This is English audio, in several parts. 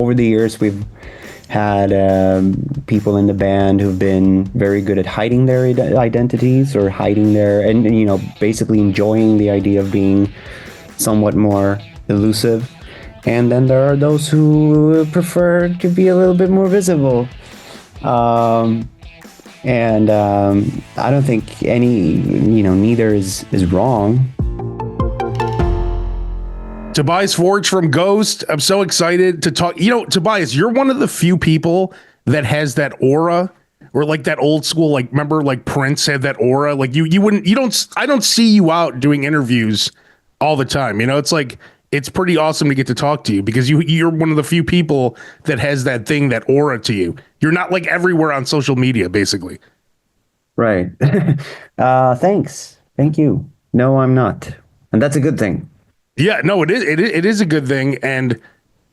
Over the years, we've had people in the band who've been very good at hiding their identities or hiding and basically enjoying the idea of being somewhat more elusive. And then there are those who prefer to be a little bit more visible. I don't think neither is wrong. Tobias Forge from Ghost. I'm so excited to talk. Tobias, you're one of the few people that has that aura, or like that old school, like, remember, like Prince had that aura. Like I don't see you out doing interviews all the time. It's like, it's pretty awesome to get to talk to you because you're one of the few people that has that thing, that aura to you. You're not like everywhere on social media, basically. Right. Thanks. Thank you. No, I'm not. And that's a good thing. Yeah, no, it is. It is a good thing. And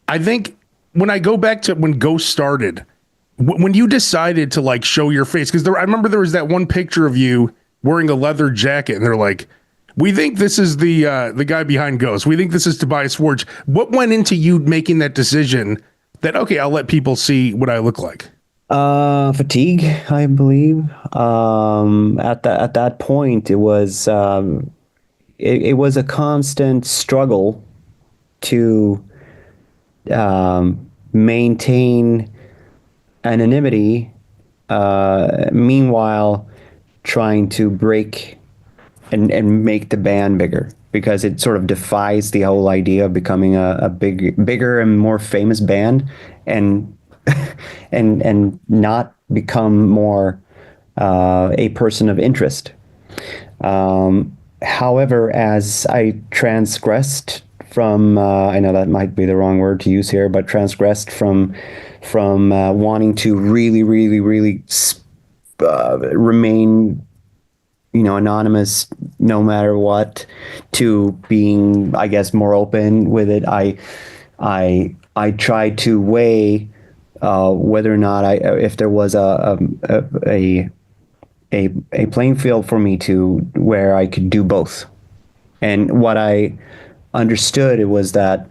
I think when I go back to when Ghost started, when you decided to like show your face, because I remember there was that one picture of you wearing a leather jacket, and they're like, "We think this is the guy behind Ghost. We think this is Tobias Forge." What went into you making that decision that, okay, I'll let people see what I look like? Fatigue, I believe. At that point, it was it was a constant struggle to maintain anonymity, meanwhile trying to break and make the band bigger, because it sort of defies the whole idea of becoming a bigger and more famous band, and and not become more a person of interest. However, as I transgressed from, I know that might be the wrong word to use here, but transgressed from wanting to really, really, really remain, anonymous no matter what, to being, I guess, more open with it. I tried to weigh whether or not if there was a playing field for me to where I could do both. And what I understood, it was that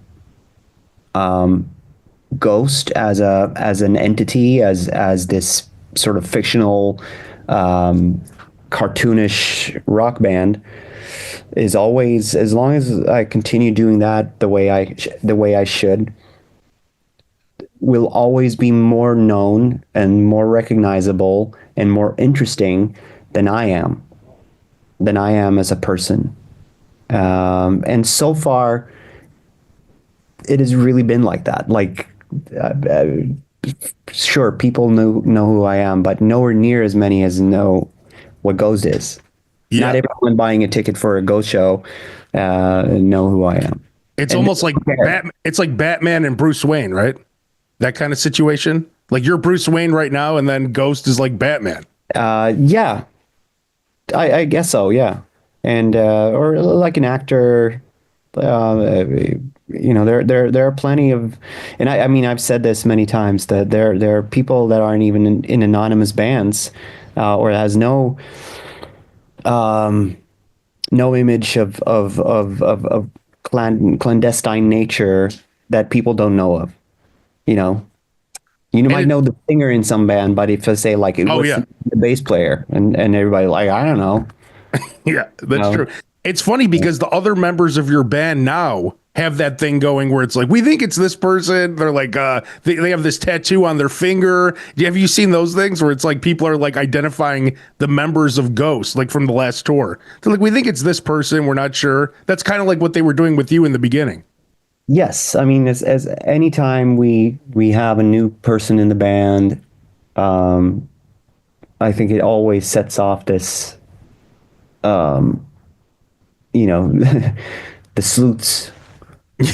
Ghost as an entity, as this sort of fictional cartoonish rock band, is always, as long as I continue doing that the way I should, will always be more known and more recognizable and more interesting than I am as a person. And so far, it has really been like that. Like, sure, people know who I am, but nowhere near as many as know what Ghost is. Yeah. Not everyone buying a ticket for a Ghost show know who I am. It's almost like it's like Batman and Bruce Wayne, right? That kind of situation. Like, you're Bruce Wayne right now, and then Ghost is like Batman. Yeah, I guess so. Yeah, and or like an actor. There are plenty of, and I mean, I've said this many times, that there are people that aren't even in anonymous bands, or has no image of clandestine nature, that people don't know of. You might know the singer in some band, but if I say like, the bass player, and everybody like, I don't know. Yeah, that's true. It's funny because the other members of your band now have that thing going where it's like, we think it's this person. They're like, they have this tattoo on their finger. Have you seen those things where it's like people are like identifying the members of Ghost, like from the last tour? They're like, we think it's this person. We're not sure. That's kind of like what they were doing with you in the beginning. Yes, I mean, as anytime we have a new person in the band, I think it always sets off this, the sleuths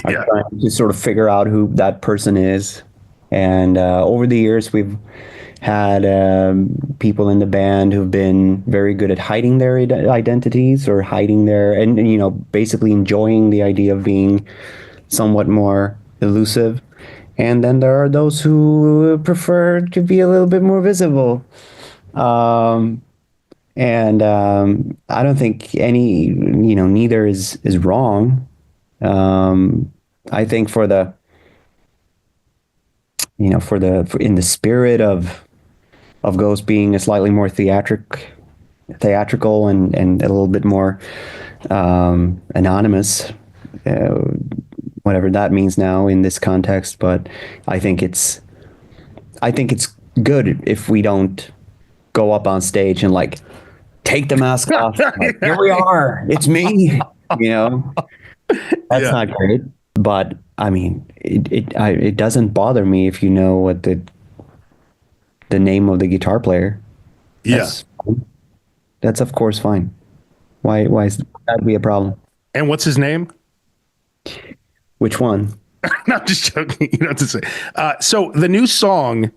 are trying to sort of figure out who that person is. And over the years, we've had people in the band who've been very good at hiding their identities, or and basically enjoying the idea of being somewhat more elusive. And then there are those who prefer to be a little bit more visible. I don't think neither is wrong. I think for the in the spirit of Ghost being a slightly more theatrical and a little bit more anonymous, uh, whatever that means now in this context. But I think it's I think it's good if we don't go up on stage and like take the mask off. Like, here we are. It's me. You know, that's Yeah. not great. But I mean, it doesn't bother me if you know what the name of the guitar player. Yeah. That's that's of course fine. Why is that be a problem? And what's his name? Which one? No, I'm just joking. You know what to say. So the new song,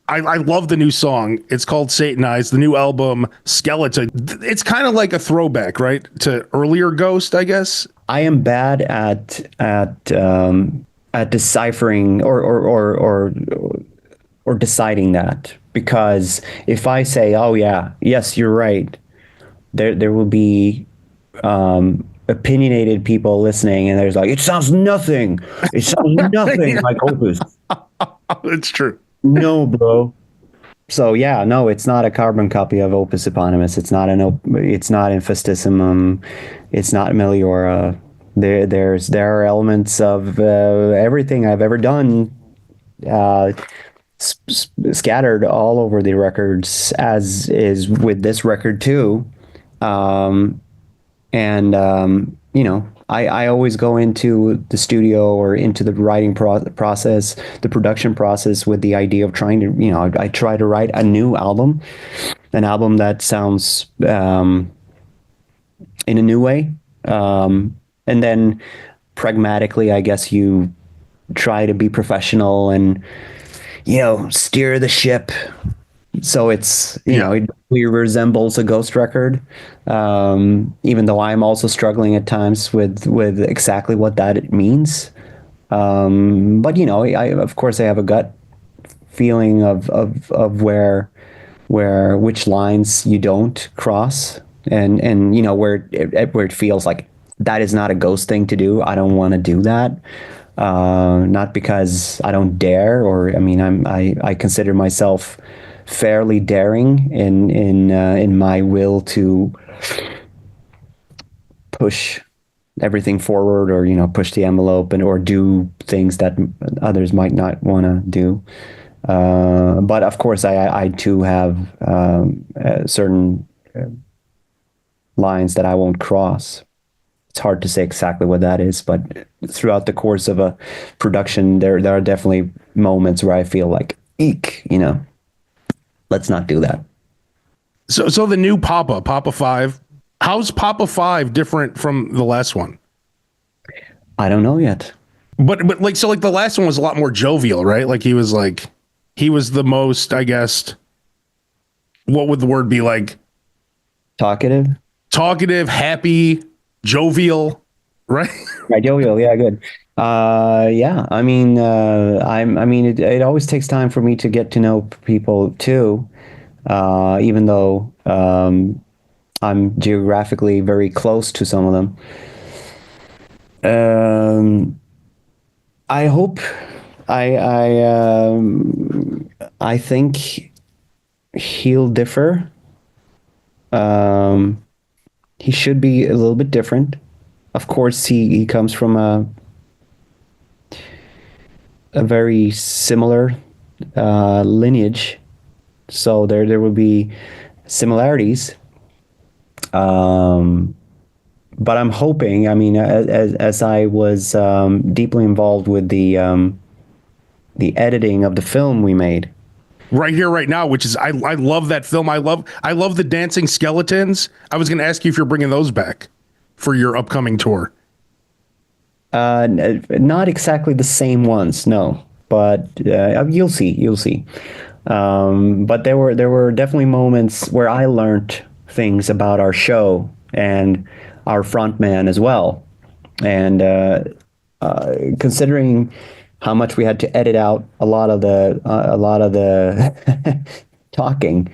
I love the new song. It's called Satanized. The new album, Skeleton. It's kind of like a throwback, right, to earlier Ghost, I guess. I am bad at deciphering or deciding that, because if I say, "Oh yeah, yes, you're right," there will be opinionated people listening, and there's like, "It sounds nothing. It sounds nothing Yeah, like Opus." it's true. No, bro. So yeah, no, it's not a carbon copy of Opus Eponymous. It's not Infestissimum. It's not Meliora. There are elements of everything I've ever done uh, scattered all over the records, as is with this record too. Um, and I always go into the studio or into the writing process, the production process, with the idea of trying to, I try to write a new album, an album that sounds in a new way. And then pragmatically, I guess you try to be professional and, steer the ship so it's, Yeah. it really resembles a Ghost record, even though I'm also struggling at times with exactly what that means. But I of course I have a gut feeling of where which lines you don't cross, and where it feels like that is not a Ghost thing to do. I don't want to do that. Not because I don't dare, or I mean, I consider myself fairly daring in my will to push everything forward, or push the envelope or do things that others might not want to do. But of course, I too have certain lines that I won't cross. It's hard to say exactly what that is, but throughout the course of a production, there are definitely moments where I feel like, eek, let's not do that. So the new Papa 5, how's Papa 5 different from the last one? I don't know yet. But like, so like the last one was a lot more jovial, right? Like he was the most, I guess, what would the word be, like? Talkative? Talkative, happy, jovial, right? Right, jovial, yeah, good. Yeah, I mean, it always takes time for me to get to know people too, even though I'm geographically very close to some of them. I hope I think he'll differ. He should be a little bit different. Of course, he comes from a very similar lineage, so there will be similarities. But I'm hoping. I mean, as I was deeply involved with the editing of the film we made. Right here, right now, which is I love that film. I love the dancing skeletons. I was going to ask you if you're bringing those back for your upcoming tour. Not exactly the same ones, no, but you'll see, but there were definitely moments where I learned things about our show and our frontman as well, and considering how much we had to edit out a lot of the talking,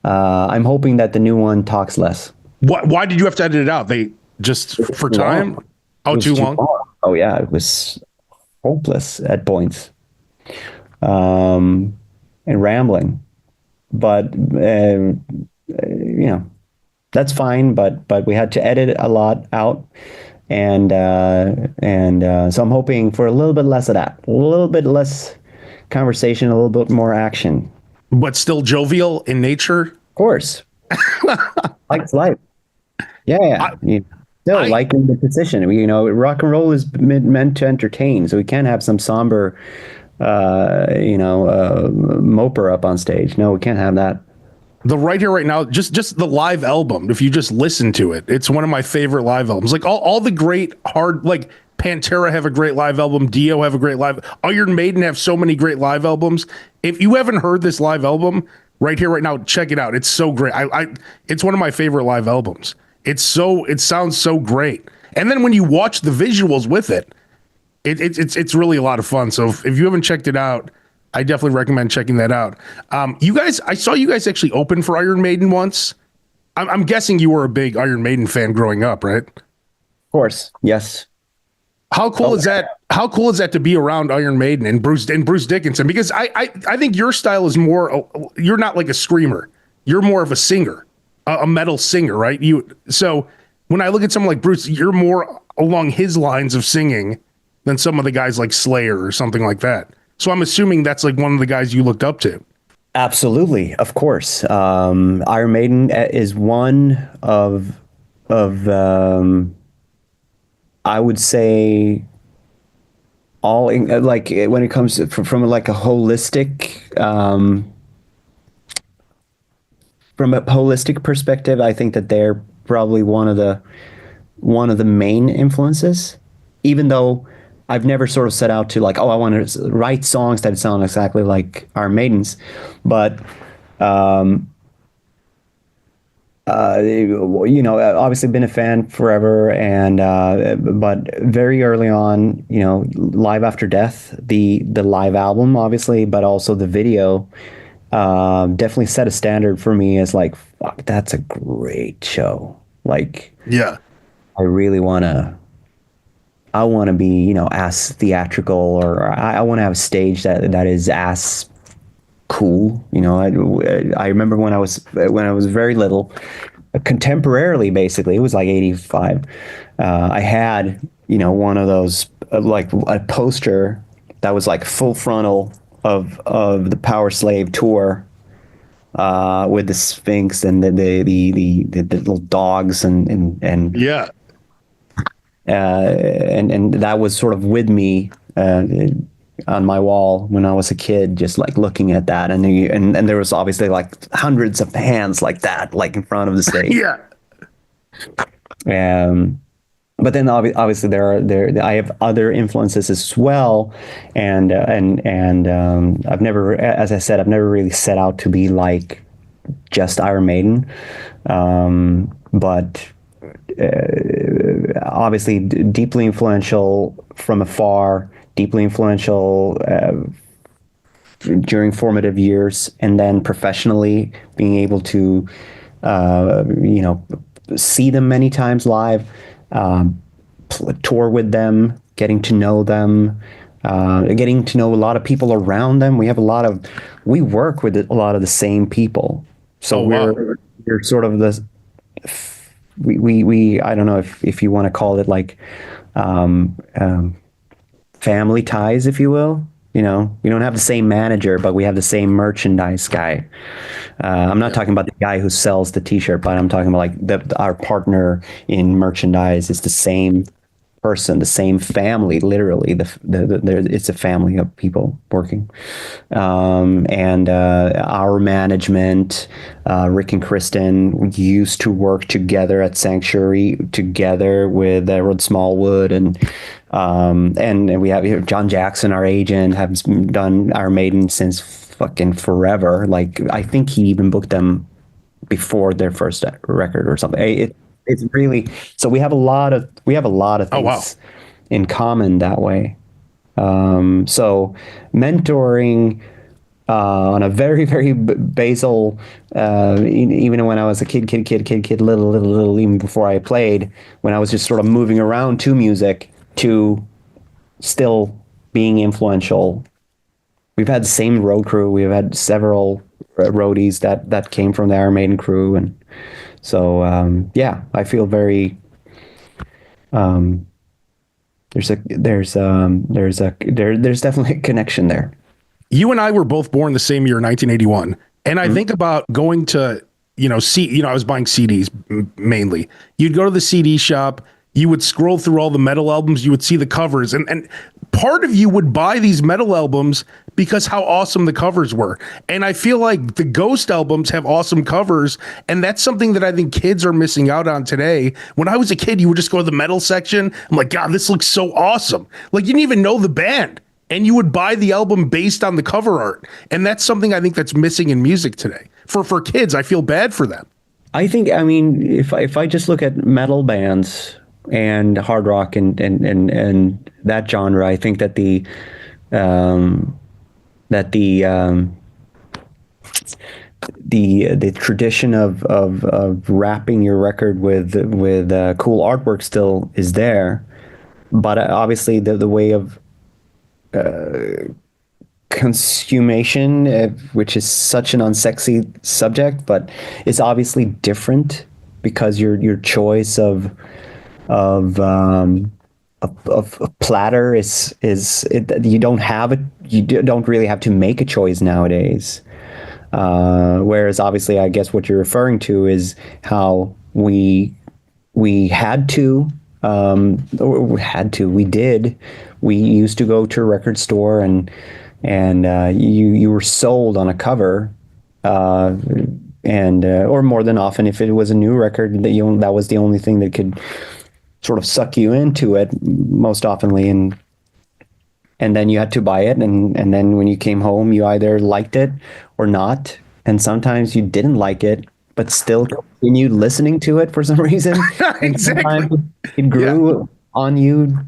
I'm hoping that the new one talks less. Why did you have to edit it out? They just for time? Long. Oh, It was too long. Oh yeah, it was hopeless at points. and rambling. But you know, that's fine. But we had to edit a lot out, and so I'm hoping for a little bit less of that, a little bit less conversation, a little bit more action. But still jovial in nature. Of course, like life. Yeah, I, you still I liking the position. Rock and roll is meant to entertain, so we can't have some somber, moper up on stage. No, we can't have that. the Right Here Right Now, just the live album, if you just listen to it, it's one of my favorite live albums. Like all the great hard, like Pantera have a great live album, Dio have a great live, Iron Maiden have so many great live albums. If you haven't heard this live album Right Here Right Now, check it out. It's so great. It's one of my favorite live albums. It sounds so great. And then when you watch the visuals with it, it's really a lot of fun. So if you haven't checked it out, I definitely recommend checking that out. You guys, I saw you guys actually open for Iron Maiden once. I'm guessing you were a big Iron Maiden fan growing up, right? Of course, yes. How cool is that? How cool is that to be around Iron Maiden and Bruce Dickinson? Because I think your style is more. You're not like a screamer. You're more of a singer, a metal singer, right? So when I look at someone like Bruce, you're more along his lines of singing than some of the guys like Slayer or something like that. So I'm assuming that's like one of the guys you looked up to. Absolutely, of course. Iron Maiden is one of I would say like when it comes from like a holistic from a holistic perspective, I think that they're probably one of the main influences. Even though I've never sort of set out to like, oh, I want to write songs that sound exactly like Iron Maiden's, but obviously been a fan forever, and but very early on, Live After Death, the live album, obviously, but also the video, definitely set a standard for me as like, fuck, that's a great show. Like, Yeah. I really I want to be, as theatrical, or I want to have a stage that is as cool. I remember when I was very little, contemporarily, basically, it was like 85. I had, one of those, like a poster that was like full frontal of the Power Slave tour, with the Sphinx and the little dogs Yeah. and that was sort of with me, on my wall when I was a kid, just like looking at that, and there was obviously like hundreds of hands like that, like in front of the stage. Yeah. But then obviously I have other influences as well, and I've never, as I said, I've never really set out to be like just Iron Maiden, but obviously deeply influential from afar, deeply influential during formative years, and then professionally being able to, see them many times live, tour with them, getting to know them, getting to know a lot of people around them. We work with a lot of the same people, so wow. we're sort of the we I don't know if you want to call it like family ties, if you will. We don't have the same manager, but we have the same merchandise guy. I'm not talking about the guy who sells the T-shirt, but I'm talking about like our partner in merchandise is the same person, the same family. Literally, it's a family of people working. And our management, Rick and Kristen, used to work together at Sanctuary, together with Rod Smallwood, and we have John Jackson, our agent, has done our Maiden since fucking forever. Like, I think he even booked them before their first record or something. It's really, so we have a lot of things Oh, wow. in common that way. So mentoring, on a very, very basal, even when I was a kid, little, even before I played, when I was just sort of moving around to music, to still being influential, we've had the same road crew. We've had several roadies that came from the Iron Maiden crew, and so yeah, I feel very there's definitely a connection there. You and I were both born the same year, 1981. And I think about going to, I was buying CDs mainly. You'd go to the CD shop, you would scroll through all the metal albums, you would see the covers, and part of you would buy these metal albums because how awesome the covers were. And I feel like the Ghost albums have awesome covers, and that's something that I think kids are missing out on today. When I was a kid, you would just go to the metal section. I'm like, God, this looks so awesome. Like, you didn't even know the band, and you would buy the album based on the cover art. And that's something I think that's missing in music today. For kids, I feel bad for them. I mean, if I just look at metal bands and hard rock and that genre, I think that um, the the tradition of wrapping your record with cool artwork still is there, but obviously the way of consummation, which is such an unsexy subject, but it's obviously different because your choice of of platter you don't have it. You don't really have to make a choice nowadays. Whereas obviously, I guess what you're referring to is how we had to, we did. We used to go to a record store and you were sold on a cover, and or more than often, if it was a new record, that was the only thing that could sort of suck you into it most oftenly, and then you had to buy it, and then when you came home, you either liked it or not, and sometimes you didn't like it, but still continued listening to it for some reason. And Exactly. sometimes it grew on you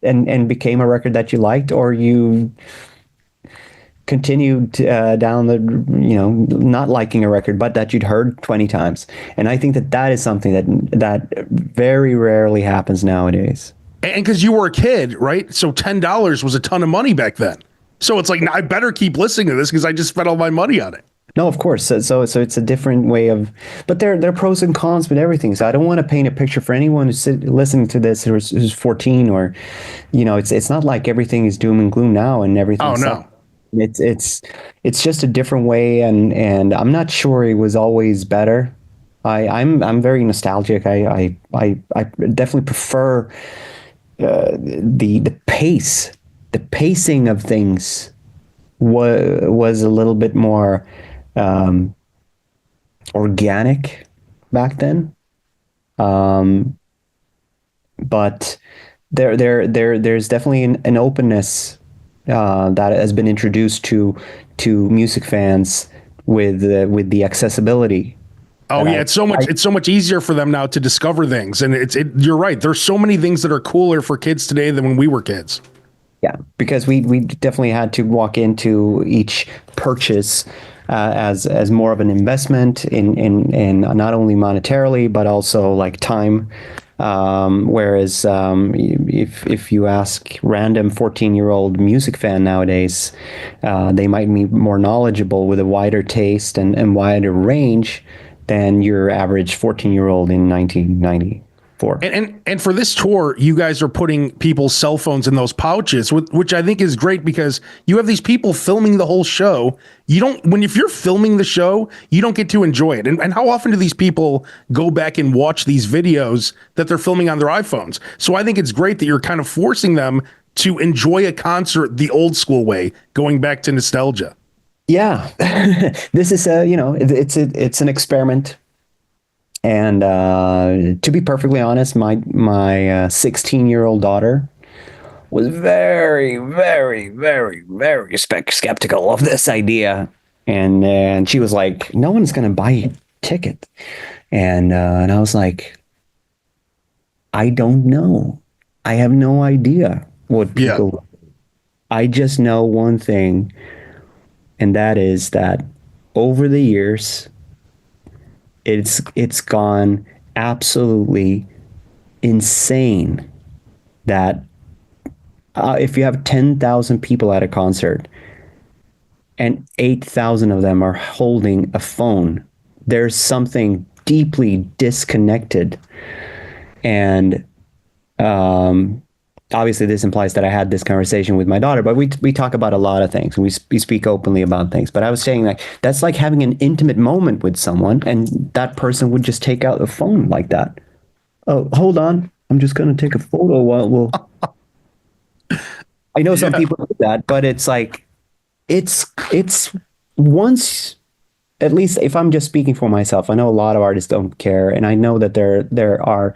and became a record that you liked, or you continued down the, not liking a record, but that you'd heard 20 times. And I think that is something that very rarely happens nowadays. And because you were a kid, right? So $10 was a ton of money back then. So it's like, I better keep listening to this because I just spent all my money on it. No, of course. So it's a different way of, but there are pros and cons with everything. So I don't want to paint a picture for anyone who's listening to this who's 14, or, it's not like everything is doom and gloom now and everything. Oh, no. It's just a different way, and I'm not sure it was always better. I'm very nostalgic. I definitely prefer the pace. The pacing of things was a little bit more organic back then. But there's definitely an openness that has been introduced to music fans with the accessibility. Oh yeah, it's so much easier for them now to discover things, and you're right. There's so many things that are cooler for kids today than when we were kids. Yeah, because we definitely had to walk into each purchase as more of an investment in not only monetarily but also like time. Whereas if you ask random 14-year-old music fan nowadays, they might be more knowledgeable with a wider taste and wider range than your average 14-year-old in 1994. And for this tour, you guys are putting people's cell phones in those pouches, which I think is great because you have these people filming the whole show. If you're filming the show, you don't get to enjoy it. And how often do these people go back and watch these videos that they're filming on their iPhones? So I think it's great that you're kind of forcing them to enjoy a concert the old school way, going back to nostalgia. Yeah, this is it's an experiment. And to be perfectly honest, my 16-year-old daughter was very, very, very, very skeptical of this idea, and she was like, "No one's going to buy a ticket," and I was like, "I don't know. I have no idea what people. Yeah. I just know one thing, and that is that over the years." It's gone absolutely insane that if you have 10,000 people at a concert, and 8,000 of them are holding a phone. There's something deeply disconnected. And um, obviously, this implies that I had this conversation with my daughter, but we talk about a lot of things. We speak openly about things. But I was saying, like, that's like having an intimate moment with someone, and that person would just take out the phone like that. Oh, hold on. I'm just going to take a photo while we'll. I know some Yeah. people do that, but it's like, it's once, at least if I'm just speaking for myself, I know a lot of artists don't care, and I know that there are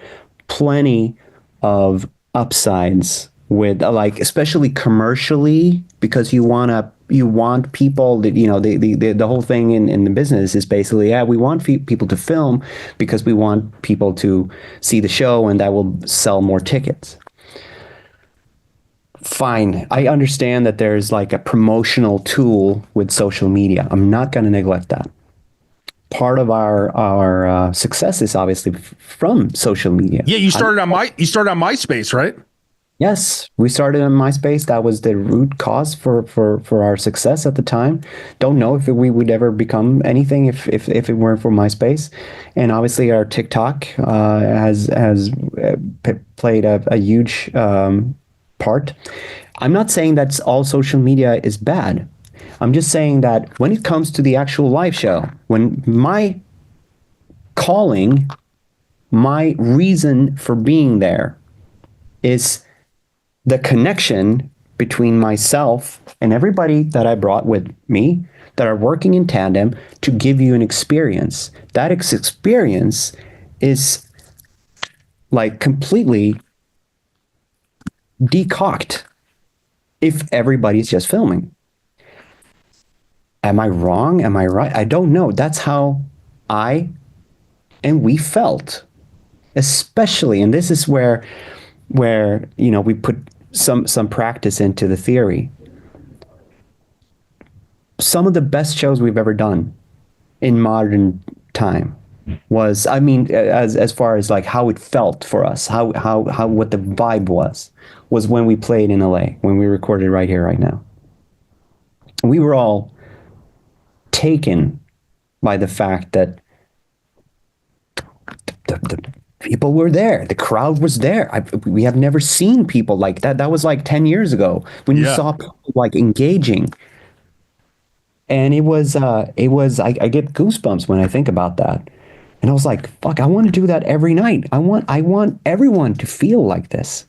plenty of upsides with like, especially commercially, because you want people that, you know, the whole thing in the business is basically, yeah, we want people to film because we want people to see the show and that will sell more tickets. Fine, I understand that there's like a promotional tool with social media. I'm not going to neglect that. Part of our success is obviously from social media. Yeah, you started on MySpace, right? Yes, we started on MySpace. That was the root cause for our success at the time. Don't know if we would ever become anything if it weren't for MySpace. And obviously, our TikTok has played a huge part. I'm not saying that all social media is bad. I'm just saying that when it comes to the actual live show, when my calling, my reason for being there is the connection between myself and everybody that I brought with me that are working in tandem to give you an experience. That experience is like completely decocked if everybody's just filming. Am I wrong? Am I right? I don't know. That's how I and we felt, especially, and this is where you know we put some practice into the theory. Some of the best shows we've ever done in modern time was, I mean, as far as like how it felt for us, how what the vibe was when we played in LA, when we recorded right here, right now. We were all taken by the fact that the people were there. The crowd was there. We have never seen people like that. That was like 10 years ago when you Yeah. saw people like engaging. And I get goosebumps when I think about that. And I was like, fuck, I want to do that every night. I want everyone to feel like this.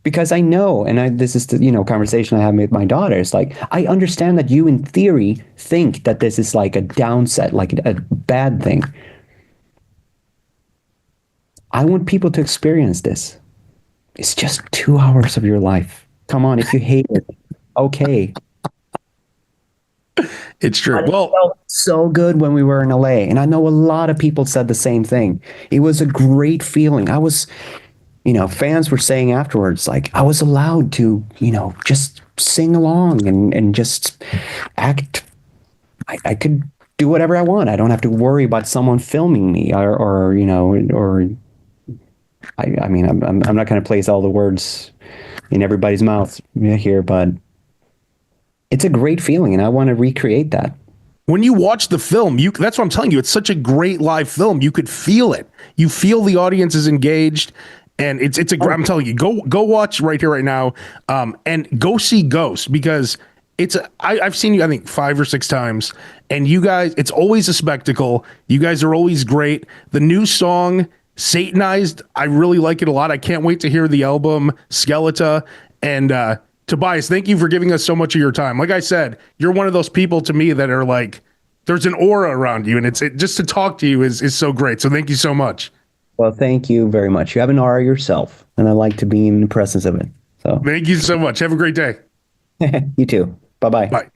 Because I know, and this is the, you know, conversation I have with my daughter. It's like, I understand that you in theory think that this is like a downset, like a bad thing. I want people to experience this. It's just 2 hours of your life. Come on, if you hate it, okay. It's true. But it Well, felt so good when we were in LA. And I know a lot of people said the same thing. It was a great feeling. I was, you know, fans were saying afterwards, like, I was allowed to, you know, just sing along and just act. I could do whatever I want. I don't have to worry about someone filming me or you know, or I mean, I'm not going to place all the words in everybody's mouth here, but it's a great feeling, and I want to recreate that. when you watch the film, that's what I'm telling you. It's such a great live film. You could feel it. You feel the audience is engaged, and I'm telling you, go watch right here, right now, and go see Ghost, because I've seen you, I think 5 or 6 times, and you guys, it's always a spectacle. You guys are always great. The new song, Satanized, I really like it a lot. I can't wait to hear the album Skeleta. And Tobias, thank you for giving us so much of your time. Like I said, you're one of those people to me that are like, there's an aura around you, and just to talk to you is so great. So thank you so much. Well, thank you very much. You have an aura yourself, and I like to be in the presence of it. So Thank you so much. Have a great day. you too. Bye bye. Bye.